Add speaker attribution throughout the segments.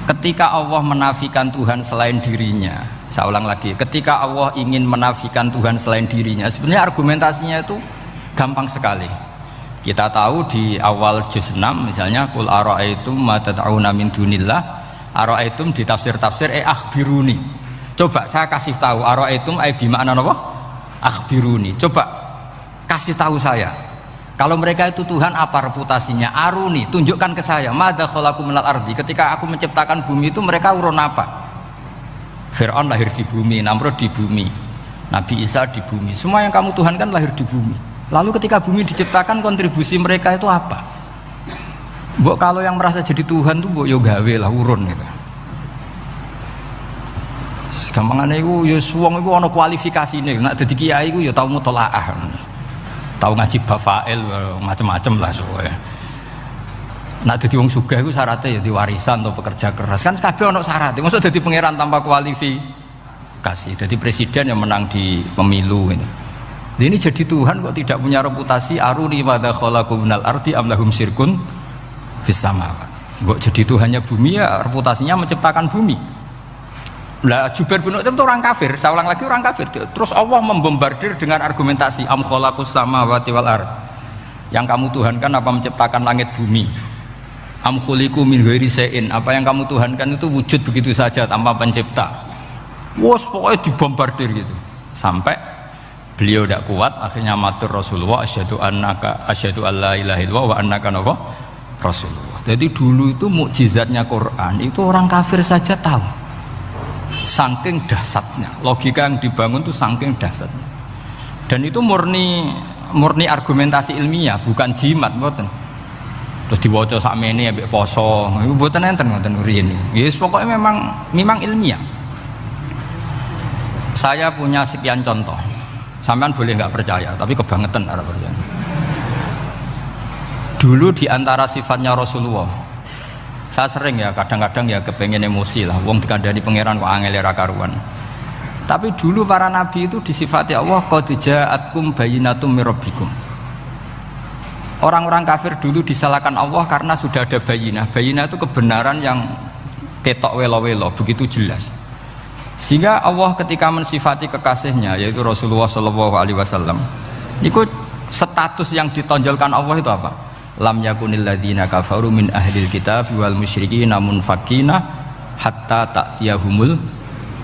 Speaker 1: Ketika Allah menafikan Tuhan selain dirinya, saya ulang lagi, ketika Allah ingin menafikan Tuhan selain dirinya, sebenarnya argumentasinya itu gampang sekali. Kita tahu di awal juz 6 misalnya qul ara'aitum ma tad'una min dunillah, ara'aitum di tafsir-tafsir akhbiruni. Coba saya kasih tahu, ara'aitum ai bima'na apa? Akhbiruni. Coba kasih tahu saya. Kalau mereka itu Tuhan, apa reputasinya? Aruni, tunjukkan ke saya. Madza khalaqu minal ardi. Ketika aku menciptakan bumi itu mereka urun apa? Fir'aun lahir di bumi, Namrud di bumi, Nabi Isa di bumi. Semua yang kamu Tuhan kan lahir di bumi. Lalu ketika bumi diciptakan, kontribusi mereka itu apa? Mbok kalau yang merasa jadi Tuhan tuh mbok yo gawe lah urun gitu. Gampangane iku yo wong iku ana kualifikasine. Nek dadi kiai iku yo tau mutolaah. Tahu ngaji bafail macam-macam lah soalnya. Nak jadi wong sugih itu syaratnya ya diwarisan atau pekerja keras kan kabeh ono syarat. Maksud jadi pangeran tanpa kualifikasi. Jadi presiden yang menang di pemilu ini. Ini jadi Tuhan kok tidak punya reputasi aruni madza khalaqu minal ardi am lahum syirkun fis samawat. Kok jadi Tuhannya bumi ya reputasinya menciptakan bumi. Lah Jubair bin Mut'im itu orang kafir, saya ulang lagi orang kafir. Terus Allah membombardir dengan argumentasi am khalaqus samawati wal ard. Yang kamu tuhankan apa menciptakan langit bumi? Am khuliqu min ghairi syai'in, apa yang kamu tuhankan itu wujud begitu saja tanpa pencipta. Wos pokoknya dibombardir gitu. Sampai beliau tidak kuat akhirnya matur Rasulullah asyhadu alla ilaha illallah wa annaka rasulullah. Jadi dulu itu mukjizatnya Quran itu orang kafir saja tahu. Saking dahsyatnya, logika yang dibangun itu saking dahsyatnya, dan itu murni argumentasi ilmiah, bukan jimat, mboten. Terus diwaca sakmene ambek poso, iku mboten enten ngoten riyen. Yes, pokoknya memang ilmiah. Saya punya sekian contoh. Sampean boleh nggak percaya, tapi kebangetan ora percaya. Dulu di antara sifatnya Rasulullah, saya sering ya kadang-kadang ya kepengen emosi lah wong dikandani pangeran kok angel ra karuan. Tapi dulu para nabi itu disifati Allah qad ja'atkum bayyinatum mir rabbikum. Orang-orang kafir dulu disalahkan Allah karena sudah ada bayinah. Bayinah itu kebenaran yang ketok welo-welo begitu jelas. Sehingga Allah ketika mensifati kekasihnya yaitu Rasulullah SAW, itu status yang ditonjolkan Allah itu apa? Lam yakunil ladzina kafaru min ahlil kitab wal musyrikin munfakina hatta ta'tiyahumul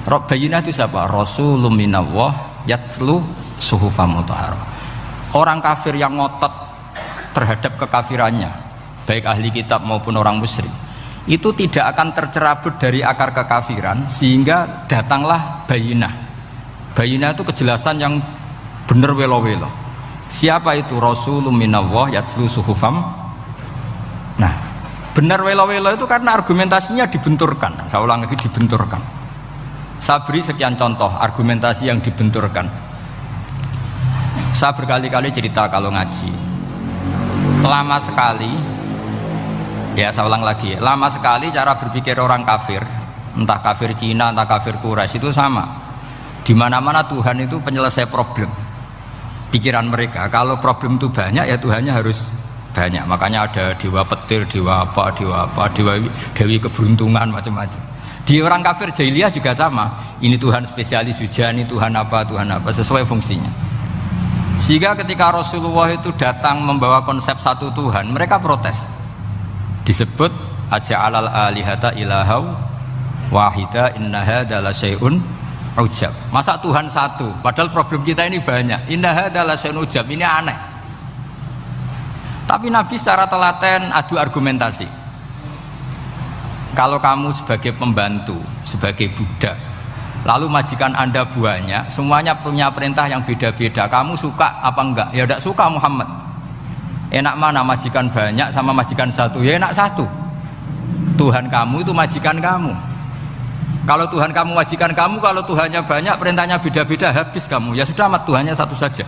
Speaker 1: rabbina. Itu siapa? Rasulun minallah yatlu suhufam mutahharah. Orang kafir yang ngotot terhadap kekafirannya, baik ahli kitab maupun orang musyrik, itu tidak akan tercerabut dari akar kekafiran sehingga datanglah bayinah. Bayinah itu kejelasan yang benar welo-welo. Siapa itu? Rasulun minallah yatslu suhufam. Nah, benar welo-welo itu karena argumentasinya dibenturkan. Saya ulang lagi, dibenturkan. Saya beri sekian contoh argumentasi yang dibenturkan. Saya berkali-kali cerita kalau ngaji. Lama sekali, ya saya ulang lagi, lama sekali cara berpikir orang kafir, entah kafir Cina, entah kafir Quraisy itu sama. Di mana-mana Tuhan itu penyelesai problem. Pikiran mereka kalau problem itu banyak ya Tuhannya harus banyak, makanya ada dewa petir, dewa dewi keberuntungan macam-macam. Di orang kafir jahiliyah juga sama, ini Tuhan spesialis hujan, ini Tuhan apa sesuai fungsinya. Sehingga ketika Rasulullah itu datang membawa konsep satu Tuhan, mereka protes. Disebut aja'alal alihata ilahau wahida inna hadza la syai'un ujab. Masa Tuhan satu padahal problem kita ini banyak. Inna hadza la syai'un ujab, ini aneh. Tapi Nabi secara telaten adu argumentasi. Kalau kamu sebagai pembantu, sebagai budak, lalu majikan Anda banyak, semuanya punya perintah yang beda-beda, kamu suka apa enggak? Ya tidak suka Muhammad. Enak mana majikan banyak sama majikan satu? Ya enak satu. Tuhan kamu itu majikan kamu. Kalau Tuhan kamu majikan kamu, kalau Tuhannya banyak, perintahnya beda-beda, habis kamu. Ya sudah amat, Tuhannya satu saja.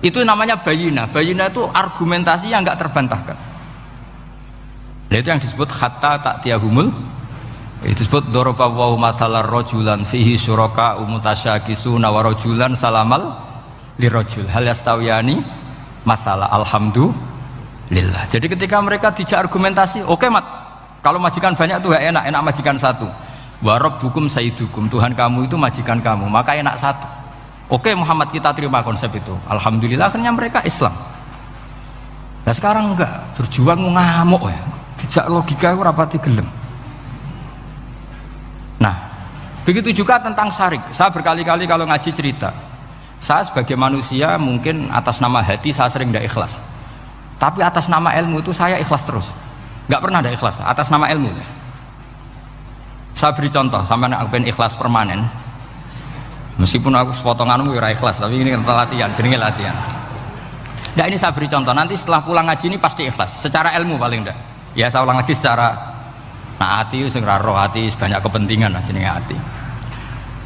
Speaker 1: Itu namanya bayinah. Bayinah itu argumentasi yang enggak terbantahkan. Itu yang disebut hatta ta'tiyahumul. Itu disebut daraballahu mathalar rajulan fihi syuraka mutasyakisuna wa rajulan salamal lirajul hal yastawiyani masalah alhamdulillah. Jadi ketika mereka dijak argumentasi, oke mat, Kalau majikan banyak tuh gak enak, enak majikan satu. Wa rabbukum sayyidukum, Tuhan kamu itu majikan kamu, maka enak satu. Oke Muhammad, kita terima konsep itu. Alhamdulillah akhirnya mereka Islam. Nah sekarang enggak, berjuang ngamuk ya. Tidak logika itu rapati gelem. Nah, begitu juga tentang syarik. Saya berkali-kali kalau ngaji cerita, saya sebagai manusia mungkin atas nama hati saya sering tidak ikhlas, tapi atas nama ilmu itu saya ikhlas terus, nggak pernah tidak ikhlas atas nama ilmu. Saya beri contoh, sampai aku pengen ikhlas permanen, meskipun aku potonganmu ya ikhlas, tapi ini kita latihan, jenenge latihan. Nah ini saya beri contoh, nanti setelah pulang ngaji ini pasti ikhlas secara ilmu paling enggak. Ya saya ulang lagi secara hati segera roh hati banyak kepentingan lah jenenge hati.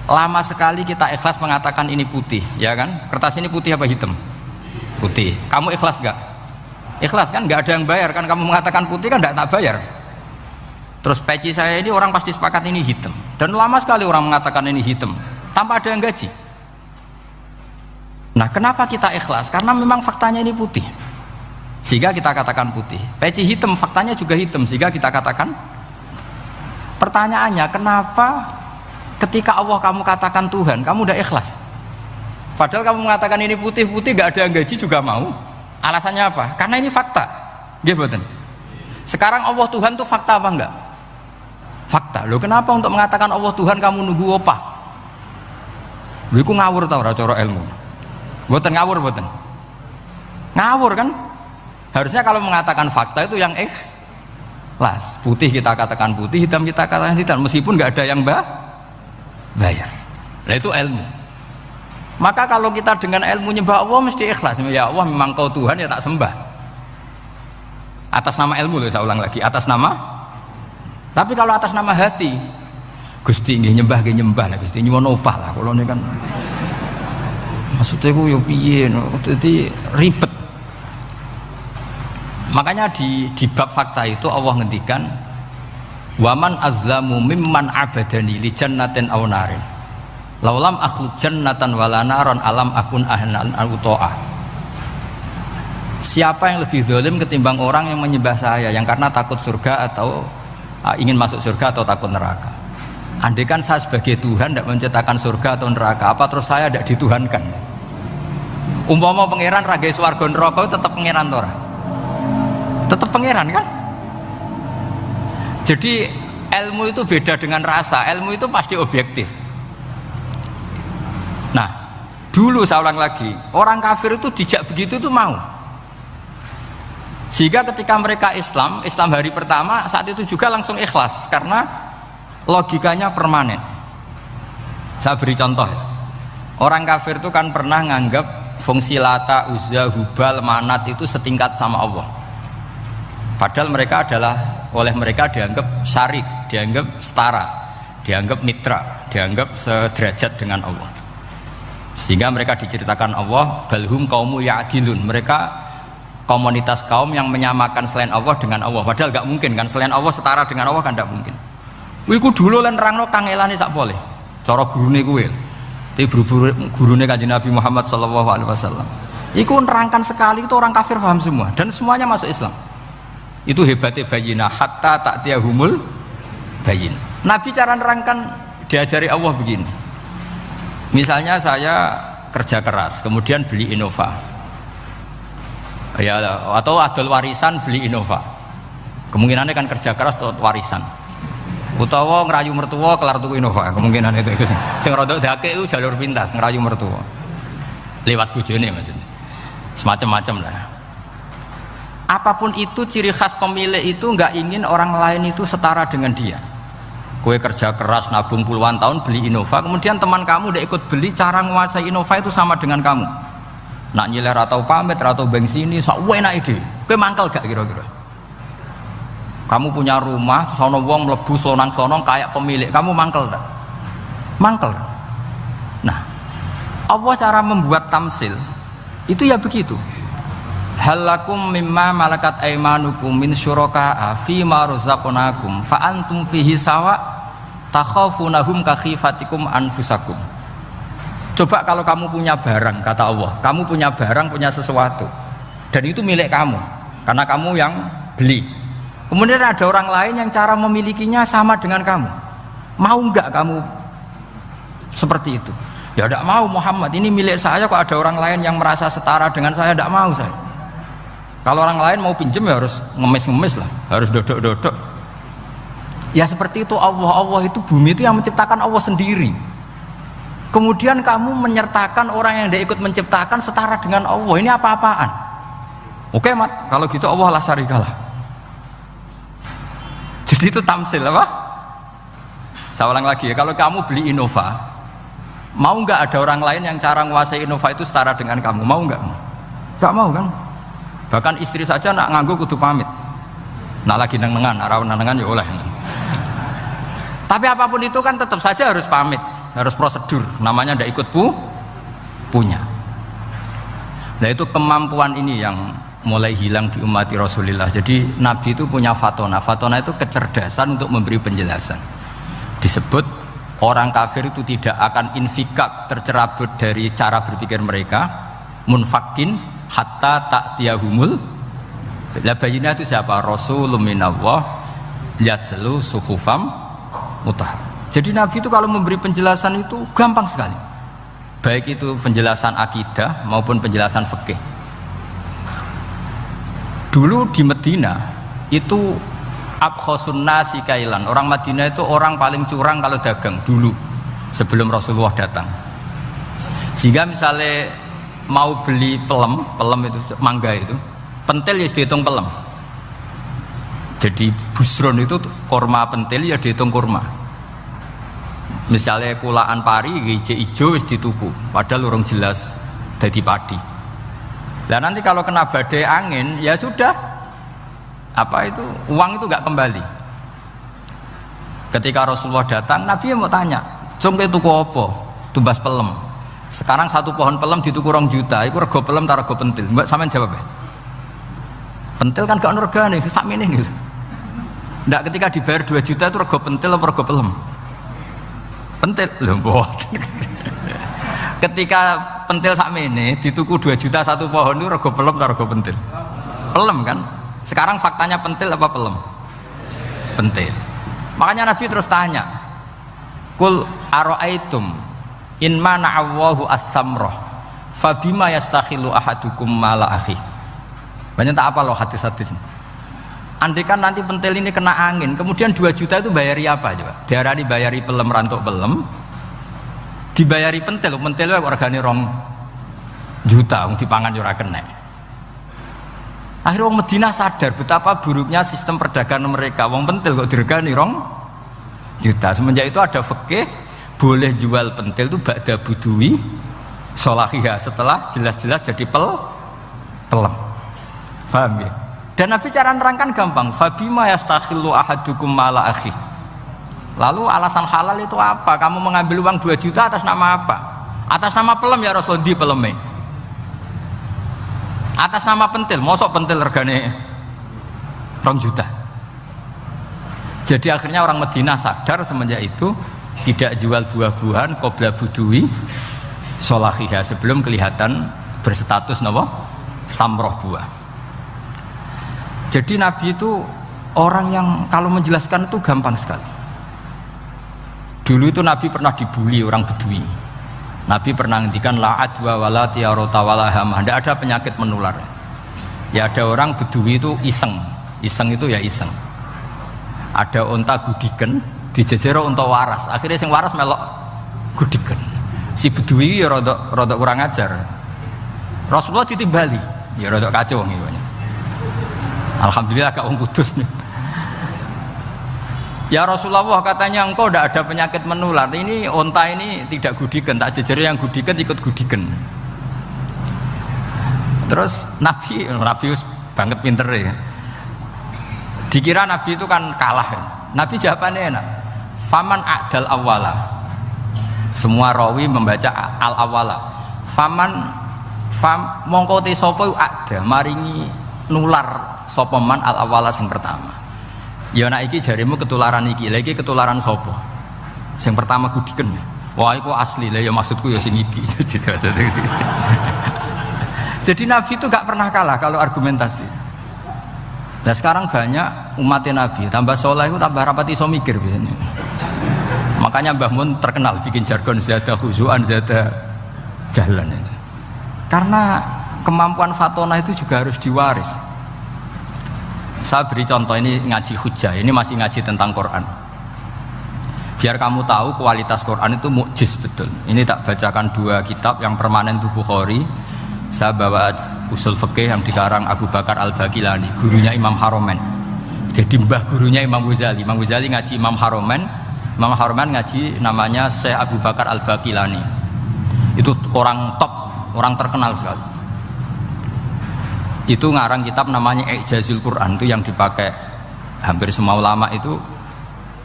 Speaker 1: Lama sekali kita ikhlas mengatakan ini putih, ya kan? Kertas ini putih apa hitam? Putih. Kamu ikhlas gak? Ikhlas kan? Gak ada yang bayar kan? Kamu mengatakan putih kan? Gak tak bayar. Terus peci saya ini orang pasti sepakat ini hitam. Dan lama sekali orang mengatakan ini hitam tanpa ada yang gaji. Nah kenapa kita ikhlas? Karena memang faktanya ini putih, sehingga kita katakan putih. Peci hitam faktanya juga hitam, sehingga kita katakan. Pertanyaannya, kenapa ketika Allah kamu katakan Tuhan, kamu udah ikhlas? Padahal kamu mengatakan ini putih-putih, gak ada yang gaji juga mau. Alasannya apa? Karena ini fakta. Gitu. Sekarang Allah Tuhan itu fakta apa enggak? Fakta. Loh kenapa untuk mengatakan Allah Tuhan kamu nunggu opah? Loh itu ngawur tau cara ilmu. Boten ngawur boten. Ngawur kan? Harusnya kalau mengatakan fakta itu yang ikhlas. Putih kita katakan putih, hitam kita katakan hitam, meskipun nggak ada yang bayar. Nah itu ilmu. Maka kalau kita dengan ilmu nyembah Allah mesti ikhlas. Ya Allah memang kau Tuhan ya tak sembah. Atas nama ilmu loh, saya ulang lagi, atas nama. Tapi kalau atas nama hati, Gusti nggih nyembah lah Gusti nyuwun opah lah. Kalau ini kan maksudnya ku yo piye no, jadi ribet. Makanya di bab fakta itu Allah ngendikan waman azlamu mimman abadani li jannatin aw narin laulam akhluq jannatan wala naron alam akun ahlan al-uto'ah. Siapa yang lebih zalim ketimbang orang yang menyembah saya yang karena takut surga atau ingin masuk surga atau takut neraka. Andai kan saya sebagai Tuhan tidak menciptakan surga atau neraka, apa terus saya tidak dituhankan? Umpama pangeran ragai swarga neraka tetap pangeran tora, tetap pangeran kan? Jadi ilmu itu beda dengan rasa, ilmu itu pasti objektif. Nah dulu saya ulang lagi, orang kafir itu dijak begitu itu mau, sehingga ketika mereka Islam hari pertama saat itu juga langsung ikhlas karena logikanya permanen. Saya beri contoh, orang kafir itu kan pernah nganggap fungsi Lata, Uzza, Hubal, Manat itu setingkat sama Allah. Padahal mereka oleh mereka dianggap syarik, dianggap setara, dianggap mitra, dianggap sederajat dengan Allah. Sehingga mereka diceritakan Allah balhum qaumu ya'dilun, mereka komunitas kaum yang menyamakan selain Allah dengan Allah. Padahal gak mungkin kan, selain Allah setara dengan Allah kan gak mungkin. Iku dulu lan nerangno kangelane sak boleh. Cara gurune kuwi. Tapi gurune Kanjeng Nabi Muhammad sallallahu alaihi wasallam. Iku nerangkan sekali itu orang kafir paham semua dan semuanya masuk Islam. Itu hebatnya bayina hatta ta'tiyahumul bayin. Nabi cara nerangkan diajari Allah begini. Misalnya saya kerja keras, kemudian beli Innova. Ya atau adol warisan beli Innova. Kemungkinannya kan kerja keras atau warisan. Utawa ngerayu mertua kelar tuku Innova, kemungkinan itu sing rodok dake itu jalur pintas ngerayu mertua lewat bojone maksudnya, semacam-macam lah. Apapun itu ciri khas pemilik itu nggak ingin orang lain itu setara dengan dia. Kue kerja keras nabung puluhan tahun beli Innova, kemudian teman kamu udah ikut beli, cara menguasai Innova itu sama dengan kamu. Nak nyiler atau pamit atau bensin ini sak enak ide. Kue mangkel gak kira-kira? Kamu punya rumah, terus ono wong mlebu slonang-slonong kayak pemilik, kamu mangkel tak? Mangkel. Nah, Allah cara membuat tamsil itu ya begitu. Halakum mimma malakat aimanukum min syuraka'a fi ma razaqnakum fa antum fihi sawa takhafunahum ka khifatikum anfusakum. Coba kalau kamu punya barang, kata Allah, kamu punya barang, punya sesuatu dan itu milik kamu karena kamu yang beli. Kemudian ada orang lain yang cara memilikinya sama dengan kamu. Mau nggak kamu seperti itu? Ya tidak mau Muhammad, ini milik saya kok ada orang lain yang merasa setara dengan saya, tidak mau saya. Kalau orang lain mau pinjam ya harus ngemis-ngemis lah, harus dodok-dodok. Ya seperti itu Allah itu bumi itu yang menciptakan Allah sendiri. Kemudian kamu menyertakan orang yang tidak ikut menciptakan setara dengan Allah, ini apa-apaan? Oke mat, kalau gitu Allah la syarikalah. Jadi itu tamsil apa? Saya ulang lagi ya, kalau kamu beli Innova, mau nggak ada orang lain yang cara menguasai Innova itu setara dengan kamu? Mau nggak? Nggak mau kan? Bahkan istri saja nak nganggu kudu pamit. Nak lagi nengan, rawan nengan ya oleh. Tapi apapun itu kan tetap saja harus pamit, harus prosedur. Namanya ndak ikut punya. Nah itu kemampuan ini yang mulai hilang di umat Rasulullah. Jadi Nabi itu punya fatona. Fatona itu kecerdasan untuk memberi penjelasan. Disebut orang kafir itu tidak akan infikak, tercerabut dari cara berpikir mereka, munfakin hatta ta'tiyahumul. La bayina itu siapa? Rasulun minallah yatlu suhufam mutahhar. Jadi Nabi itu kalau memberi penjelasan itu gampang sekali. Baik itu penjelasan akidah maupun penjelasan fikih. Dulu di Medina itu abkhosun nasi kailan. Orang Madinah itu orang paling curang kalau dagang dulu sebelum Rasulullah datang. Sehingga misalnya mau beli pelem itu mangga itu, pentil ya dihitung pelem. Jadi busron itu kurma pentil ya dihitung kurma. Misalnya kulaan pari hijau wis dituku, padahal urung jelas dadi padi. Nah nanti kalau kena badai angin ya sudah, apa itu uang itu nggak kembali. Ketika Rasulullah datang, Nabi mau tanya, "Cung tuku apa?" Tumbas pelem. Sekarang satu pohon pelem dituku 2 juta, itu rego pelem ta rego pentil? Mbak sampean jawab ya. Pentil kan gak ono regane, sakmene niku. Ndak ketika dibayar 2 juta itu rego pentil apa rego pelem? Pentil lho mboten. Ketika pentil sakmene dituku 2 juta satu pohon itu rego pelem ta rego pentil? Pelem kan? Sekarang faktanya pentil apa pelem? Pentil. Makanya Nabi terus tanya, "Qul ara'aitum in mana'allahu as-samrah fabima yastakhilu ahadukum mala akhi." Banyak tak apa loh hadis-hadis. Andai kan nanti pentil ini kena angin, kemudian 2 juta itu bayari apa coba? Diarani bayari pelem rantuk pelem, dibayari pentil kok regane 2 juta, dipangan ora kena. Akhirnya orang Madinah sadar betapa buruknya sistem perdagangan mereka. Wong pentil kok diregani 2 juta. Semenjak itu ada fikih boleh jual pentil itu ba'da budui sholahiyah, setelah jelas-jelas jadi pelem. Paham ya? Dan Nabi cara nerangkan gampang, fabima yastakhillu ahadukum mala akhi. Lalu alasan halal itu apa? Kamu mengambil uang 2 juta atas nama apa? Atas nama pelem ya Rasulullah, di peleme. Atas nama pentil, mosok pentil regane 2 juta. Jadi akhirnya orang Madinah sadar semenjak itu tidak jual buah-buahan qobla budui sholahiyah, sebelum kelihatan berstatus napa? Samroh buah. Jadi Nabi itu orang yang kalau menjelaskan itu gampang sekali. Dulu itu Nabi pernah dibully orang Bedui. Nabi pernah ngendikan la adwa wala tiarota wala hamah, tidak ada penyakit menular. Ya ada orang Bedui itu iseng itu ya iseng. Ada unta gudiken dijejero unta waras, akhirnya sing waras melok gudiken. Si Bedui ya rodok kurang ajar. Rasulullah ditimbali, ya rodok kacau ngene. Alhamdulillah gak wong kudus nih. Ya Rasulullah, katanya engkau tidak ada penyakit menular. Ini onta ini tidak gudiken, tak jejer yang gudiken ikut gudiken. Terus Nabi banget pinter ya. Dikira Nabi itu kan kalah. Nabi jawabannya enak. Faman a'dal awala. Semua rawi membaca al awala. Mongko te sapa ada maringi nular sopoman al awala sing pertama. Ya nak iki jarimu ketularan iki, lagi ketularan sopo. Sing pertama gudiken. Wah iku asli lah ya, maksudku ya sing iki. Jadi Nabi itu gak pernah kalah kalau argumentasi. Nah sekarang banyak umat Nabi tambah soleh itu tambah rapat iso mikir biasanya. Makanya Mbah Mun terkenal bikin jargon zada khuzuan zada jalan ini. Karena kemampuan fatona itu juga harus diwaris. Saya beri contoh, ini ngaji hujjah, ini masih ngaji tentang Quran. Biar kamu tahu kualitas Quran itu mukjiz betul. Ini tak bacakan dua kitab, yang permanen itu Bukhari. Saya bawa usul fikih yang dikarang Abu Bakar Al-Baqilani, gurunya Imam Haromen. Jadi mbah gurunya Imam Ghazali. Imam Ghazali ngaji Imam Haromen, Imam Haromen ngaji namanya Syekh Abu Bakar Al-Baqilani. Itu orang top, orang terkenal sekali. Itu ngarang kitab namanya I'jazul Quran, itu yang dipakai hampir semua ulama itu.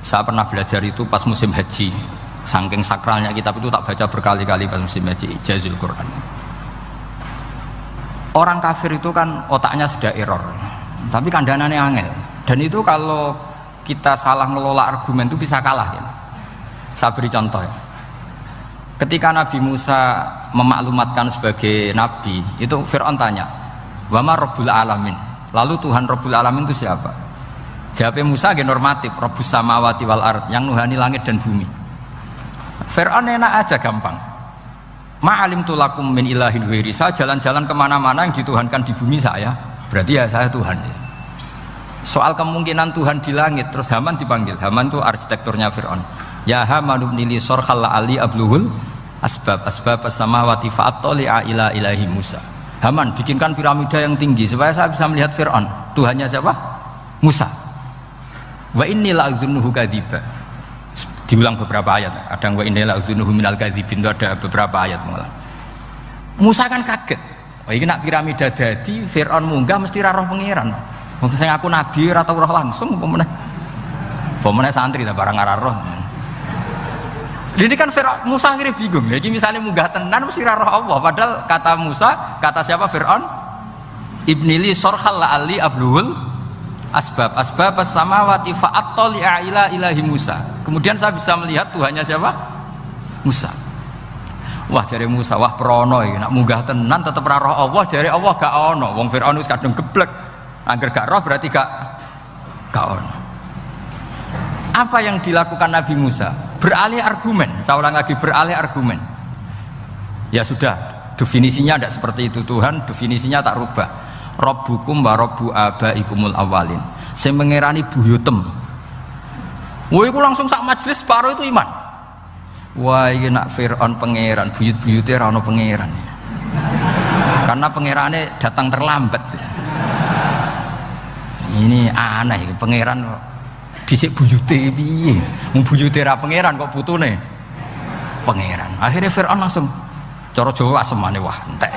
Speaker 1: Saya pernah belajar itu pas musim haji. Saking sakralnya kitab itu tak baca berkali-kali pas musim haji, I'jazul Quran. Orang kafir itu kan otaknya sudah error, tapi kandanannya angel. Dan itu kalau kita salah ngelola argumen itu bisa kalah ya. Saya beri contoh ya. Ketika Nabi Musa memaklumatkan sebagai nabi, itu Fir'aun tanya, "Wa ma Rabbul Alamin?" Lalu Tuhan Rabbul Alamin itu siapa? Jawabnya Musa ge normatif, Rabbus samawati wal ard, yang nuhani langit dan bumi. Fir'aun enak aja, gampang. Ma'alim tulakum min ilahin ghairi, saya jalan-jalan kemana-mana yang dituhankan di bumi saya, berarti ya saya Tuhan. Soal kemungkinan Tuhan di langit, terus Haman dipanggil. Haman itu arsitekturnya Fir'aun. Ya Haman ibnili sorkhal la'ali abluhul asbab as-samawati fa'attali'a ila ilahi Musa. Haman, bikinkan piramida yang tinggi supaya saya bisa melihat Fir'aun. Tuhannya siapa? Musa. Wa inni la'adzunuhu kadziba. Diulang beberapa ayat, ada yang wa inni la'adzunuhu minal kadzibin, itu ada beberapa ayat malah. Musa kan kaget. Oh ini nak piramida dadi Fir'aun munggah mesti ra roh pangeran. Wong sing aku nabi ora tau roh langsung pemenang santri ta barang ora roh. Ini kan Fir'aun, Musa akhirnya bingung. Jadi misalnya munggah tenan mesti ra roh Allah, padahal kata Musa, kata siapa Fir'aun? Ibnili sorkhal la'ali abluhul asbab as-samawati fa'attali'a ila ilahi Musa. Kemudian saya bisa melihat Tuhannya siapa? Musa. Wah jare Musa, wah prono iki nak munggah tenan tetep ra roh Allah, jare Allah gak ono. Wong Firaun wis kadung geblek. Angger gak roh berarti gak ono. Apa yang dilakukan Nabi Musa? Beralih argumen. Saya ulang lagi, beralih argumen. Ya sudah, definisinya tidak seperti itu. Tuhan definisinya tak rubah. Rabbukum wa rabbu abaikumul awalin. Sing mengerani buyutem. Wah, itu langsung sak majelis separuh itu iman. Wah, ini nak Fir'aun pangeran, buyut-buyutnya rano pangeran. Karena pangerannya datang terlambat. Ini aneh, pangeran dhisik buyute piye? Wong buyute ra pangeran kok putune pangeran. Akhirnya Fir'aun langsung cara Jawa asemane wah entek.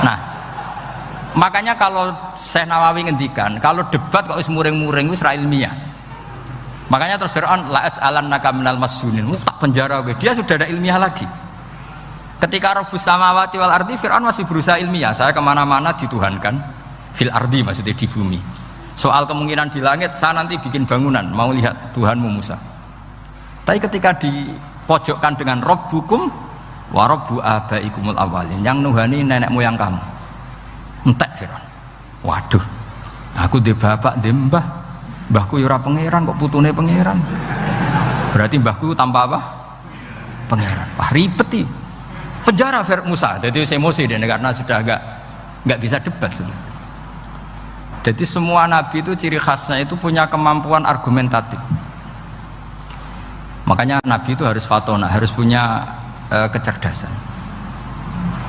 Speaker 1: Nah, makanya kalau Syekh Nawawi ngendikan, kalau debat kok wis muring-muring wis ra ilmiah. Makanya terus Fir'aun la as'alannaka minal masjunin, tak penjara gue. Dia sudah ada ilmiah lagi. Ketika Rabbus samawati wal ardi, Fir'aun masih berusaha ilmiah. Saya kemana-mana dituhankan fil ardi, maksudnya di bumi. Soal kemungkinan di langit, saya nanti bikin bangunan mau lihat Tuhanmu Musa. Tapi ketika dipojokkan dengan Rabbukum wa rabbu abaikumul awalin, yang nuhani nenek moyang kamu, entek Fir'aun. Waduh, aku di bapak di mbah, mbahku yura pangeran kok putune pangeran. Berarti mbahku tanpa apa? Pangeran. Wah ribet. Penjara Musa. Jadi emosi dia karena sudah nggak bisa debat. Jadi semua nabi itu ciri khasnya itu punya kemampuan argumentatif. Makanya nabi itu harus fatona, harus punya kecerdasan.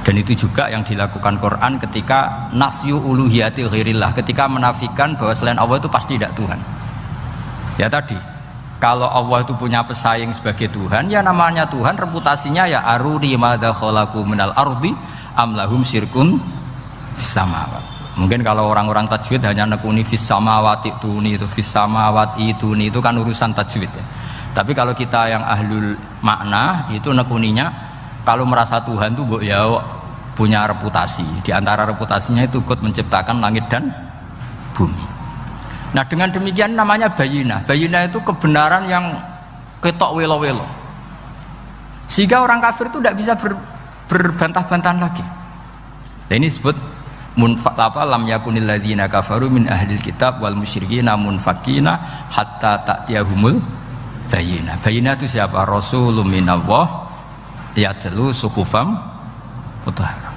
Speaker 1: Dan itu juga yang dilakukan Quran ketika nafyu uluhiyati ghairillah, ketika menafikan bahwa selain Allah itu pasti tidak Tuhan. Ya tadi, kalau Allah itu punya pesaing sebagai Tuhan, ya namanya Tuhan, reputasinya ya aruni madza khalaqu minal ardi am lahum syirkun fis samawat. Mungkin kalau orang-orang tajwid hanya nekuni fis samawati tuni, itu fis samawati tuni, itu kan urusan tajwid ya. Tapi kalau kita yang ahlul makna itu nekuninya, kalau merasa Tuhan itu ya punya reputasi. Di antara reputasinya itu ikut menciptakan langit dan bumi. Nah dengan demikian namanya bayinah. Bayinah itu kebenaran yang ketok welo-welo. Sehingga orang kafir itu tidak bisa berbantah-bantahan lagi. Nah, ini disebut lam yakunil ladzina kafaru min ahlil kitab wal musyrikina munfakina hatta ta'tiyahumul bayyinah. Bayyinah itu siapa? Rasulun minallah yatlu suhufam mutahharah.